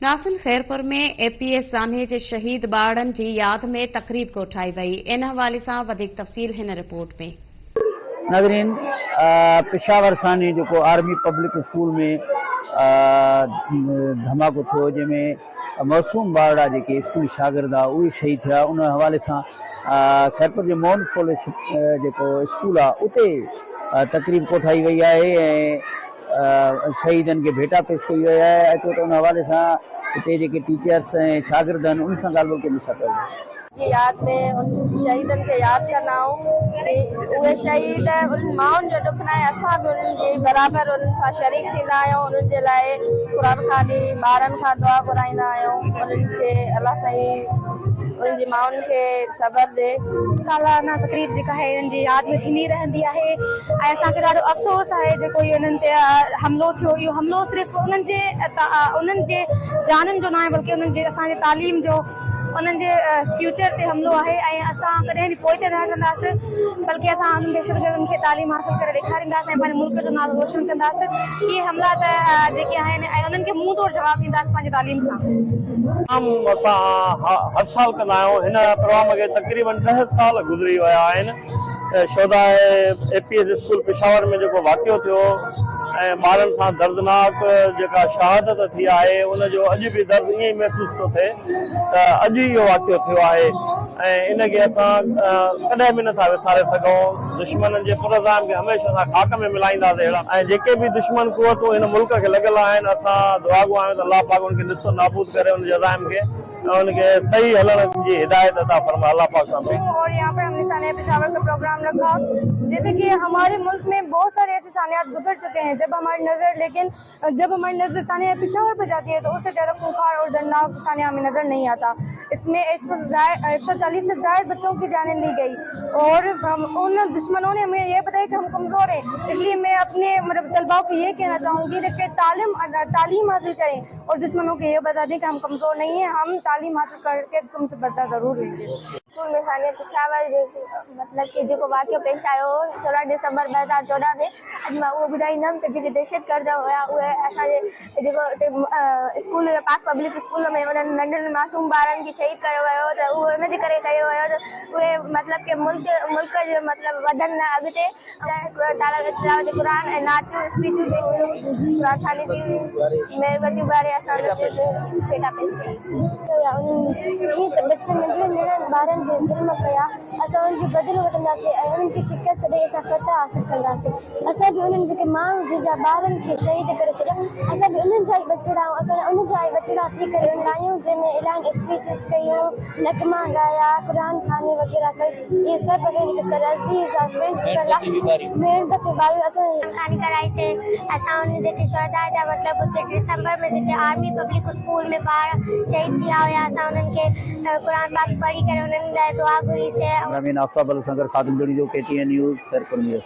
नासिल खैरपुर में एपीएस सान्हे जे शहीद ॿारनि जी याद में तक़रीब कोठाई वई। इन हवाले सां वधीक तफ़सील हिन रिपोर्ट में। नाज़रीन, पेशावर सान्हे जो आर्मी पब्लिक स्कूल में धमाको थियो, जंहिंमें मासूम ॿार जेके स्कूली शागिर्द उहे शहीद थिया। उन हवाले सां खैरपुर जे माउंट फॉलोशिप जेको स्कूल आहे उते तक़रीब कोठाई वई आहे ऐं शहीदनि खे भेटा पेश कई वई आहे। अचो त उन हवाले सां हिते जेके टीचर्स ऐं शागिर्द आहिनि उन सां ॻाल्हि ॿोल ॾिसा पियो। जी याद में उन शहीदन के याद करना हो उहे शहीद उन माउन जो दुख नाहे। असां भी उन जे बराबर उन सां शरीक थींदा आहियूं। उन जे लाइ क़ुरान खानी ॿारनि खां दुआ घुराईंदा आहियूं। उन्हनि खे अल्लाह साईं उन जी माउन के सबर दे। सालाना तकरीब जेका है इन्हनि जी याद में थींदी रहंदी आहे ऐं असांखे ॾाढो अफ़सोस आहे जेको इन्हनि ते हमलो थियो। इहो हमलो सिर्फ़ु उन्हनि जे जाननि जो न आहे बल्कि उन्हनि जे असांजे तालीम जो उन्हनि जे फ्यूचर ते हमलो आहे ऐं असां कॾहिं बि पोइ ते न हटंदासीं बल्कि असां उन्हनि दहशतगर्दनि खे तालीम हासिल करे ॾेखारींदासीं ऐं पंहिंजे मुल्क जो नालो रोशन कंदासीं। इहे हमला त जेके आहिनि ऐं उन्हनि खे मुंहुं तोड़ जवाबु ॾींदासीं पंहिंजी तालीम सां। असां हर साल कंदा आहियूं। हिन प्रोग्राम खे तक़रीबन 10 साल गुज़री विया आहिनि। शोधा एपीएस स्कूल पेशावर में जेको वाक़ियो थियो ऐं ॿारनि सां दर्दनाक जेका शहादत थी आहे उनजो अॼु बि दर्द ईअं ई महसूस थो थिए त अॼु इहो वाक़ियो थियो आहे ऐं इनखे असां कॾहिं बि नथा विसारे सघूं। दुश्मननि जे पुरज़ाम खे हमेशह असां खाक में मिलाईंदासीं अहिड़ा ऐं जेके बि दुश्मन कुवतूं हिन मुल्क खे लॻियल आहिनि असां दुआ गो आहियूं त अल्लाह पाक उनखे निस्तो नाबूद करे उन जज़ाइम खे उनके सही हलने की हिदायत अता फरमा अल्लाह पाक सामने। और यहाँ पर हमने सानिया पेशावर का प्रोग्राम रखा। जैसे कि हमारे मुल्क में बहुत सारे ऐसे सानियात गुजर चुके हैं जब हमारी नज़र सानिया पेशावर पर जाती है तो उससे ज़्यादा खूंखार और दर्दनाक सानिया हमें नज़र नहीं आता। इसमें 140 से ज़्यादा बच्चों की जानें ली गई और उन दुश्मनों ने हमें ये बताया कि हम कमज़ोर हैं। इसलिए मैं अपने तलबा को ये कहना चाहूँगी कि तालीम हासिल करें और दुश्मनों को ये बता दें कि हम कमज़ोर नहीं हैं, हम तालीम हासिल करके तुमसे बदला ज़रूर लेंगे। स्कूल में सानिया पेशावर मतलब कि जो वाक़ियो पेश आयो 16 दिसंबर 2014 में अॼु मां उहो ॿुधाईंदमि त जेके दहशतगर्द हुया उहे असांजे जेको स्कूल पाक पब्लिक स्कूल में उन्हनि नंढनि मासूम ॿारनि खे शहीद कयो वियो त उहो इन जे करे कयो वियो त उहे मतलब कि मुल्क जो मतलब वधनि न अॻिते तिलावत क़ुरान ऐं नातियूं स्पीचूं क़ुरान खानी जी महिरबानी बारे असां भेटा पेश कई। बच्चे नंढड़नि ॿारनि खे ज़ुल्म कया असां उनजी बदिलो वठंदासीं ऐं उन्हनि खे शिकस्त ॾेई असां फतह हासिल कंदासीं। असां बि उन्हनि जेके माण्हू जंहिंजा ॿारनि खे शहीद करे छॾिया असां बि उन्हनि जा ई बचिड़ा आहियूं। असां उन जा ई बचिड़ा थी करे आहियूं जंहिंमें इलाही स्पीचिस कयूं, नगमा ॻाया, क़ुरान खानी वग़ैरह कई। इहे सभु असांजे सर अज़ीज़ आहे फ्रेंड्स महिरबानी वारियूं असां खानी कराईसीं। असां उन जेके शहदा जा मतलब उते दिसंबर में जेके आर्मी पब्लिक स्कूल में ॿार शहीद थिया हुया असां उन्हनि खे क़ुरान पाक पढ़ी करे उन्हनि लाइ दुआ घुरी से। आफ्ताब अल संगर खादिम जो KTN न्यूज़ खैरपुर में।